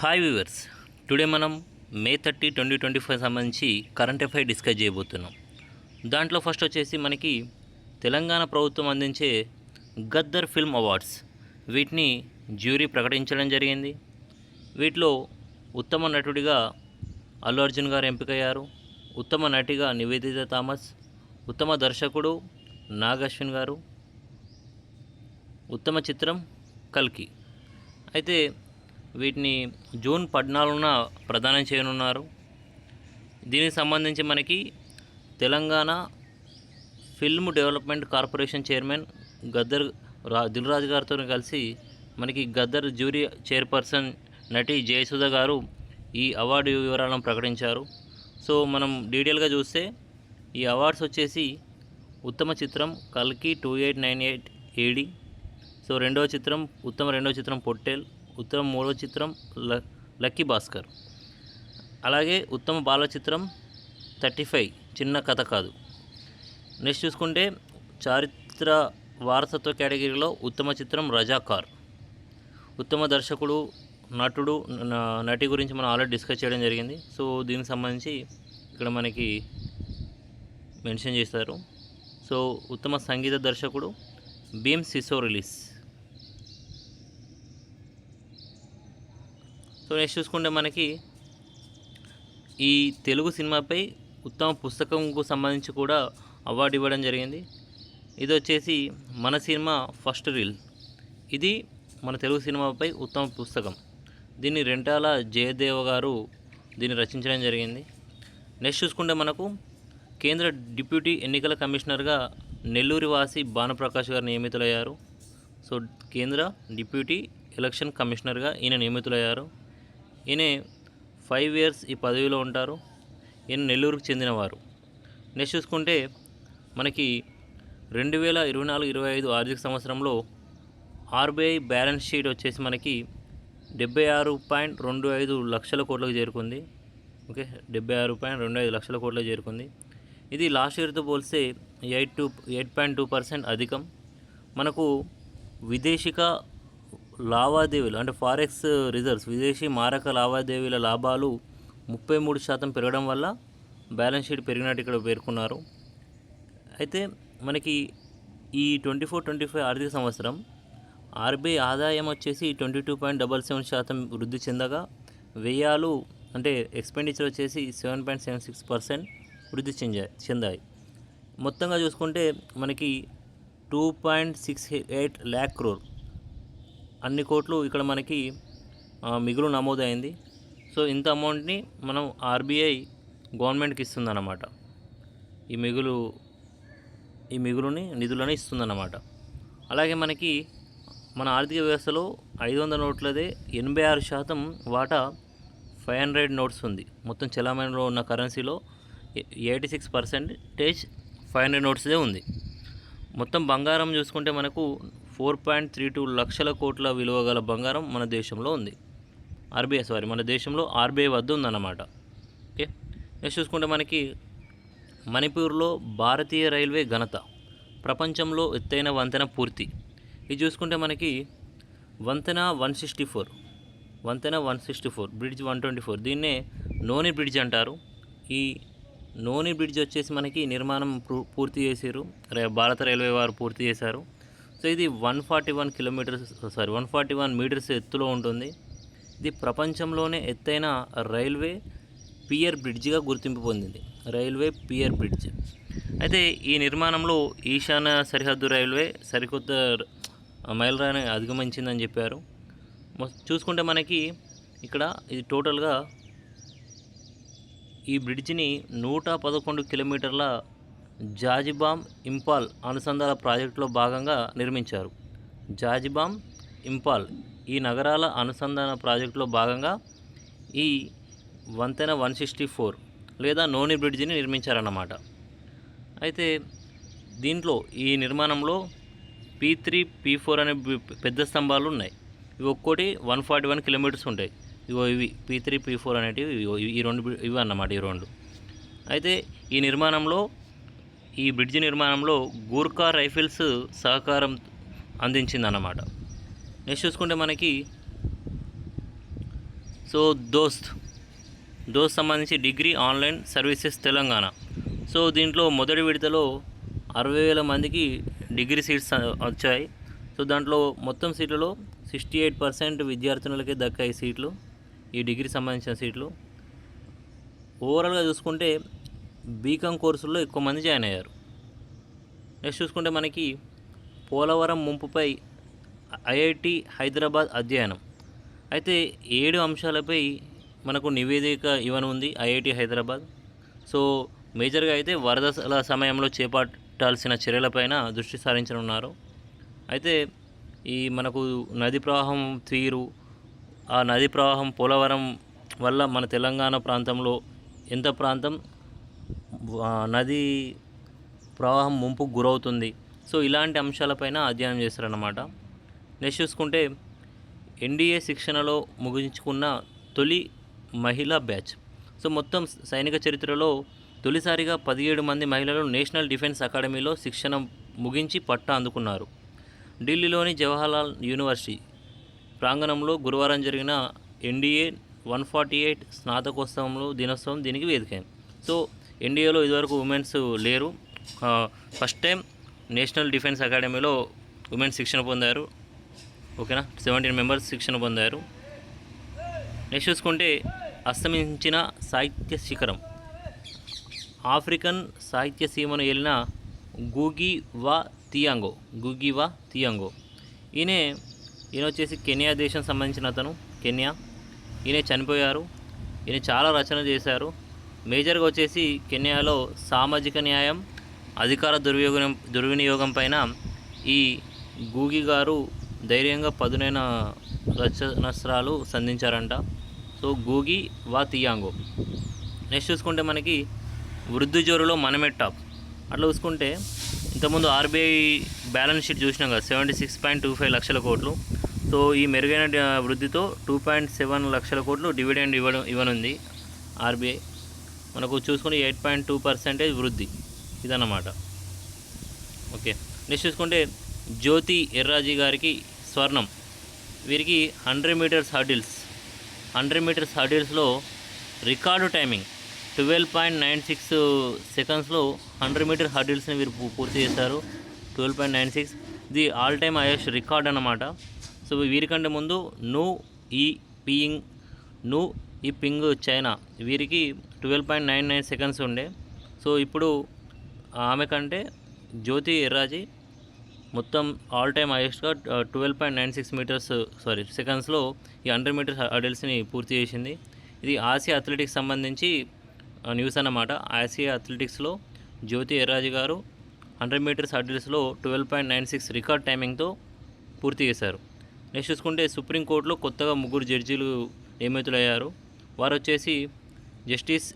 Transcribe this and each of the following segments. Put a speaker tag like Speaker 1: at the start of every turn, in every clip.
Speaker 1: Hi viewers, today మనం మే 30, 2025 సంబంధించి current affair discuss చేయబోతున్నాం. దాంట్లో ఫస్ట్ వచ్చేసి మనకి తెలంగాణ ప్రభుత్వం అందించే గద్దర్ ఫిల్మ్ అవార్డ్స్ వీటిని జ్యూరీ ప్రకటించడం జరిగింది. వీటిలో ఉత్తమ నటుడిగా అల్లు అర్జున్ గారు ఎంపికయ్యారు, ఉత్తమ నటిగా నివేదిత థామస్, ఉత్తమ దర్శకుడు నాగ్ అశ్విన్ గారు, ఉత్తమ చిత్రం కల్కి. అయితే వీటిని జూన్ 14న ప్రదానం చేయనున్నారు. దీనికి సంబంధించి మనకి Telangana film development corporation chairman Gaddar Dil Raju గారితో కలిసి మనకి గద్దర్ జ్యూరీ చైర్పర్సన్ నటి జయసుధ గారు ఈ అవార్డు వివరాలను ప్రకటించారు. సో మనం డీటెయిల్గా చూస్తే ఈ అవార్డ్స్ వచ్చేసి ఉత్తమ చిత్రం కల్కి 2898 AD, సో ఉత్తమ రెండవ చిత్రం పొట్టేల్, ఉత్తమ మూడవ చిత్రం లక్కీ భాస్కర్, అలాగే ఉత్తమ బాల చిత్రం 35 చిన్న కథ కాదు. నెక్స్ట్ చూసుకుంటే చారిత్ర వారసత్వ కేటగిరీలో ఉత్తమ చిత్రం రజాకార్, ఉత్తమ దర్శకుడు నటి గురించి మనం ఆల్రెడీ డిస్కస్ చేయడం జరిగింది. సో దీనికి సంబంధించి ఇక్కడ మనకి మెన్షన్ చేస్తారు. సో ఉత్తమ సంగీత దర్శకుడు భీమ్ సిసో రిలీజ్. సో నెక్స్ట్ చూసుకుంటే మనకి ఈ తెలుగు సినిమాపై ఉత్తమ పుస్తకంకు సంబంధించి కూడా అవార్డు ఇవ్వడం జరిగింది. ఇది వచ్చేసి మన సినిమా ఫస్ట్ రీల్. ఇది మన తెలుగు సినిమాపై ఉత్తమ పుస్తకం. దీన్ని రెంటాల జయదేవ గారు దీన్ని రచించడం జరిగింది. నెక్స్ట్ చూసుకుంటే మనకు కేంద్ర డిప్యూటీ ఎన్నికల కమిషనర్గా నెల్లూరి వాసి భానుప్రకాష్ గారు నియమితులయ్యారు. సో కేంద్ర డిప్యూటీ ఎలక్షన్ కమిషనర్గా ఈయన నియమితులయ్యారు. ఈయన 5 years ఈ పదవిలో ఉంటారు. ఈయన నెల్లూరుకు చెందినవారు. నెక్స్ట్ చూసుకుంటే మనకి 2024-25 ఆర్థిక సంవత్సరంలో ఆర్బీఐ బ్యాలెన్స్ షీట్ వచ్చేసి మనకి 76.25 లక్షల కోట్లకు చేరుకుంది. ఓకే, 76.25 లక్షల కోట్లకు చేరుకుంది. ఇది లాస్ట్ ఇయర్తో పోలిస్తే 8.2% అధికం. మనకు విదేశిక లావాదేవీలు అంటే ఫారెక్స్ రిజర్వ్స్, విదేశీ మారక లావాదేవీల లాభాలు 33% పెరగడం వల్ల బ్యాలెన్స్ షీట్ పెరిగినట్టు ఇక్కడ పేర్కొన్నారు. అయితే మనకి ఈ 24-25 ఆర్థిక సంవత్సరం ఆర్బీఐ ఆదాయం వచ్చేసి 22.77% వృద్ధి చెందగా, వ్యయాలు అంటే ఎక్స్పెండిచర్ వచ్చేసి 7.76% వృద్ధి చెందాయి. మొత్తంగా చూసుకుంటే మనకి 2.68 lakh crore అన్ని కోట్లు ఇక్కడ మనకి మిగులు నమోదైంది. సో ఇంత అమౌంట్ని మనం ఆర్బీఐ గవర్నమెంట్కి ఇస్తుందన్నమాట. ఈ మిగులుని నిధులను ఇస్తుందన్నమాట. అలాగే మనకి మన ఆర్థిక వ్యవస్థలో 500 నోట్లదే 86% వాటా 500 నోట్స్ ఉంది. మొత్తం చలామణిలో ఉన్న కరెన్సీలో 86% 500 నోట్స్దే ఉంది. మొత్తం బంగారం చూసుకుంటే మనకు 4.32 లక్షల కోట్ల విలువ గల బంగారం మన దేశంలో ఉంది. మన దేశంలో ఆర్బీఐ వద్ద ఉందన్నమాట. ఓకే, నెక్స్ట్ చూసుకుంటే మనకి మణిపూర్లో భారతీయ రైల్వే ఘనత, ప్రపంచంలో ఎత్తైన వంతెన పూర్తి. ఇది చూసుకుంటే మనకి వంతెన 164, బ్రిడ్జ్ 124, దీన్నే నోని బ్రిడ్జ్ అంటారు. ఈ నోని బ్రిడ్జ్ వచ్చేసి మనకి నిర్మాణం పూర్తి చేశారు, భారత రైల్వే వారు పూర్తి చేశారు. సో ఇది 141 మీటర్స్ ఎత్తులో ఉంటుంది. ఇది ప్రపంచంలోనే ఎత్తైన రైల్వే పియర్ బ్రిడ్జ్గా గుర్తింపు పొందింది, రైల్వే పియర్ బ్రిడ్జ్. అయితే ఈ నిర్మాణంలో ఈశాన్య సరిహద్దు రైల్వే సరికొత్త మైలురాయిని అధిగమించిందని చెప్పారు. చూసుకుంటే మనకి ఇక్కడ ఇది టోటల్గా ఈ బ్రిడ్జిని 111 కిలోమీటర్ల జాజిబామ్ ఇంపాల్ అనుసంధాన ప్రాజెక్టులో భాగంగా నిర్మించారు. జాజిబామ్ ఇంపాల్ ఈ నగరాల అనుసంధాన ప్రాజెక్టులో భాగంగా ఈ వంతెన 164 లేదా నోని బ్రిడ్జిని నిర్మించారన్నమాట. అయితే దీంట్లో ఈ నిర్మాణంలో P3, P4 అనే పెద్ద స్తంభాలు ఉన్నాయి. ఇవి ఒక్కోటి 141 కిలోమీటర్స్ ఉంటాయి. ఇవి P3, P4 అనేటివి ఇవి అన్నమాట, ఈ రెండు. అయితే ఈ బ్రిడ్జి నిర్మాణంలో గూర్ఖా రైఫిల్స్ సహకారం అందించిందన్నమాట. నెక్స్ట్ చూసుకుంటే మనకి సో దోస్త్ దోస్త్ సంబంధించి degree online services Telangana. So దీంట్లో మొదటి విడతలో 60,000 మందికి డిగ్రీ సీట్స్ వచ్చాయి. సో దాంట్లో మొత్తం సీట్లలో 68% విద్యార్థినులకే దక్కాయి సీట్లు, ఈ డిగ్రీ సంబంధించిన సీట్లు. ఓవరాల్గా చూసుకుంటే బీకామ్ కోర్సుల్లో ఎక్కువ మంది జాయిన్ అయ్యారు. నెక్స్ట్ చూసుకుంటే మనకి పోలవరం ముంపుపై ఐఐటి హైదరాబాద్ అధ్యయనం. అయితే 7 అంశాలపై మనకు నివేదిక ఇవ్వనుంది ఐఐటి హైదరాబాద్. సో మేజర్గా అయితే వరదల సమయంలో చేపట్టాల్సిన చర్యలపైన దృష్టి సారించనున్నారు. అయితే ఈ మనకు నది ప్రవాహం తీరు, ఆ నది ప్రవాహం పోలవరం వల్ల మన తెలంగాణ ప్రాంతంలో ఎంత ప్రాంతం నది ప్రవాహం ముంపుకు గురవుతుంది, సో ఇలాంటి అంశాలపైన అధ్యయనం చేస్తారన్నమాట. నెక్స్ట్ చూసుకుంటే ఎన్డీఏ శిక్షణలో ముగించుకున్న తొలి మహిళా బ్యాచ్. సో మొత్తం సైనిక చరిత్రలో తొలిసారిగా 17 మంది మహిళలు నేషనల్ డిఫెన్స్ అకాడమీలో శిక్షణ ముగించి పట్టా అందుకున్నారు. ఢిల్లీలోని జవహర్లాల్ యూనివర్సిటీ ప్రాంగణంలో గురువారం జరిగిన ఎన్డీఏ 148 స్నాతకోత్సవంలో దినోత్సవం దీనికి వేదికైంది. సో ఎన్డీఏలో ఇదివరకు ఉమెన్స్ లేరు, ఫస్ట్ టైం నేషనల్ డిఫెన్స్ అకాడమీలో ఉమెన్స్ శిక్షణ పొందారు. ఓకేనా, 17 మెంబర్స్ శిక్షణ పొందారు. నెక్స్ట్ చూసుకుంటే అస్తమించిన సాహిత్య శిఖరం. ఆఫ్రికన్ సాహిత్య సీమను ఏలిన గూగి వా థియాంగో ఈయన వచ్చేసి కెన్యా దేశం సంబంధించిన అతను. ఈయన చనిపోయారు. ఈయన చాలా రచన చేశారు. మేజర్గా వచ్చేసి కెన్యాలో సామాజిక న్యాయం, అధికార దుర్వినియోగం పైన ఈ గూగి గారు ధైర్యంగా పదునైన రచనస్త్రాలు సంధించారంట. సో గూగి వా థియాంగో. నెక్స్ట్ చూసుకుంటే మనకి వృద్ధి జోరులో మనమే టాప్. అట్లా చూసుకుంటే ఇంతకుముందు ఆర్బీఐ బ్యాలెన్స్ షీట్ చూసినాం కదా, 76.25 లక్షల కోట్లు. సో ఈ మెరుగైన వృద్ధితో 2.7 లక్షల కోట్లు డివిడెండ్ ఇవ్వనుంది ఆర్బీఐ. మనకు చూసుకుంటే 8.2% వృద్ధి, ఇదన్నమాట. ఓకే, నెక్స్ట్ చూసుకుంటే జ్యోతి ఎర్రాజీ గారికి స్వర్ణం. వీరికి 100 మీటర్స్ హర్డిల్స్లో రికార్డు టైమింగ్ 12.96 సెకండ్స్లో 100 మీటర్ హర్డిల్స్ని వీరు పూర్తి చేశారు. 12.96 ఇది ఆల్ టైమ్ హైయెస్ట్ రికార్డ్ అన్నమాట. సో వీరికంటే ముందు ను ఈ పింగ్ చైనా, వీరికి 12.99 సెకండ్స్ ఉండే. సో ఇప్పుడు ఆమె కంటే జ్యోతి ఎర్రాజీ మొత్తం ఆల్ టైమ్ హైయెస్ట్గా 12.96 సెకండ్స్లో ఈ 100 మీటర్ హర్డిల్స్ని పూర్తి చేసింది. ఇది ఆసియా అథ్లెటిక్స్ సంబంధించి న్యూస్ అన్నమాట. ఆసియా అథ్లెటిక్స్లో జ్యోతి ఎర్రాజీ గారు 100 మీటర్స్ హర్డిల్స్లో 12.96 రికార్డ్ టైమింగ్తో పూర్తి చేశారు. నెక్స్ట్ చూసుకుంటే సుప్రీంకోర్టులో కొత్తగా 3 జడ్జీలు నియమితులయ్యారు. వారు వచ్చేసి జస్టిస్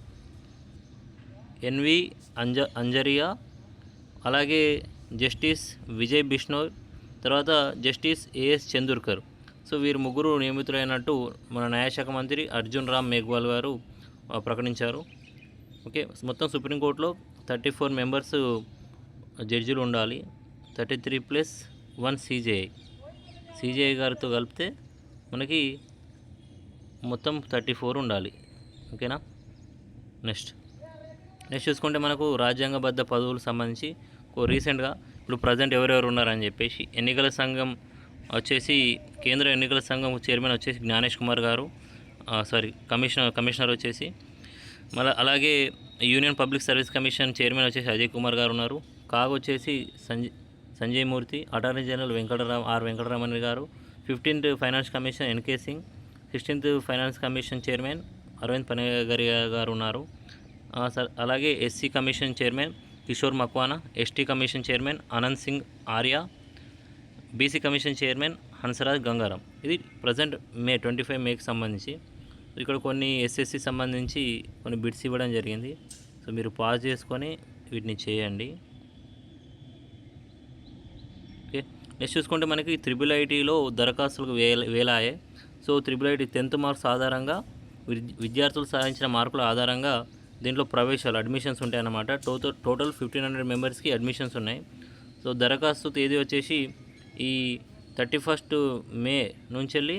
Speaker 1: ఎన్వి అంజరియా, అలాగే జస్టిస్ విజయ్ బిష్ణోయ్, తర్వాత జస్టిస్ ఏఎస్ చందూర్కర్. సో వీరు 3 నియమితులైనట్టు మన న్యాయశాఖ మంత్రి అర్జున్ రామ్ మేఘ్వాల్ గారు ప్రకటించారు. ఓకే, మొత్తం సుప్రీంకోర్టులో 34 మెంబర్స్ జడ్జిలు ఉండాలి. 33+1 సిజేఐ గారితో కలిపితే మనకి మొత్తం 34 ఉండాలి. ఓకేనా. నెక్స్ట్ చూసుకుంటే మనకు రాజ్యాంగబద్ధ పదవులకు సంబంధించి రీసెంట్గా ఇప్పుడు ప్రజెంట్ ఎవరెవరు ఉన్నారని చెప్పేసి ఎన్నికల సంఘం వచ్చేసి కేంద్ర ఎన్నికల సంఘం చైర్మన్ వచ్చేసి జ్ఞానేష్ కుమార్ గారు, కమిషనర్ వచ్చేసి అలాగే union public service commission chairman వచ్చేసి అజయ్ కుమార్ గారు ఉన్నారు. కాగ్ వచ్చేసి సంజయ్ మూర్తి, అటార్నీ జనరల్ వెంకటరామన్ గారు, 15th finance commission NK Singh, 16th finance commission chairman Arvind పనేగరియా గారు ఉన్నారు. అలాగే SC commission chairman Kishore Makwana, ST commission chairman Anand Singh Arya, BC commission chairman Hansraj Gangaram. ఇది ప్రజెంట్ 25 మేకి సంబంధించి. ఇక్కడ కొన్ని ఎస్ఎస్సి సంబంధించి కొన్ని బిట్స్ ఇవ్వడం జరిగింది. సో మీరు పాజ్ చేసుకొని వీటిని చేయండి. ఓకే, నెక్స్ట్ చూసుకుంటే మనకి త్రిబుల్ ఐటీలో దరఖాస్తులకు వేలాయే. So triple IT 10th marks ఆధారంగా విద్యార్థులు సాధించిన మార్కుల ఆధారంగా దీంట్లో అడ్మిషన్స్ ఉంటాయన్నమాట. టోటల్ 1500 మెంబర్స్కి అడ్మిషన్స్ ఉన్నాయి. సో దరఖాస్తు తేదీ వచ్చేసి ఈ 31st మే నుంచి వెళ్ళి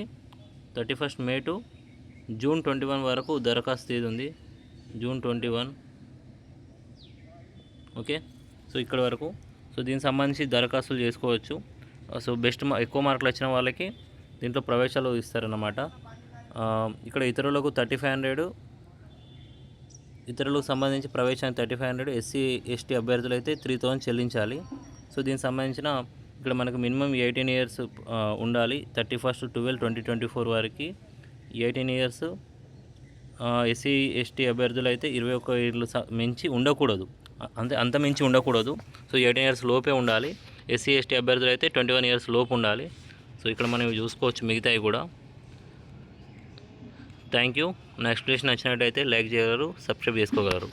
Speaker 1: 31st మే టు జూన్ 21 వరకు దరఖాస్తు తేదీ ఉంది. జూన్ 21. ఓకే, సో ఇక్కడ వరకు. సో దీనికి సంబంధించి దరఖాస్తులు చేసుకోవచ్చు. సో ఎక్కువ మార్కులు వచ్చిన వాళ్ళకి దీంట్లో ప్రవేశాలు ఇస్తారన్నమాట. ఇక్కడ ఇతరులకు 3500, ఇతరులకు సంబంధించి ప్రవేశానికి 3500, ఎస్సీ ఎస్టీ అభ్యర్థులు అయితే 3000 చెల్లించాలి. సో దీనికి సంబంధించిన ఇక్కడ మనకు మినిమం 18 ఇయర్స్ ఉండాలి. 31/12/2024 వరకు 18 ఇయర్స్. ఎస్సీ ఎస్టీ అభ్యర్థులు అయితే 21 ఏళ్ళు మించి ఉండకూడదు, అంత మించి ఉండకూడదు. సో 18 ఇయర్స్ లోపే ఉండాలి. ఎస్సీ ఎస్టీ అభ్యర్థులు అయితే 21 ఇయర్స్ లోపు ఉండాలి. సో ఇక్కడ మనం చూసుకోవచ్చు మిగతాయి కూడా. Thank you. నా ఎక్స్ప్లెనేషన్ నచ్చినట్టయితే లైక్ చేయగలరు, సబ్స్క్రైబ్ చేసుకోగలరు.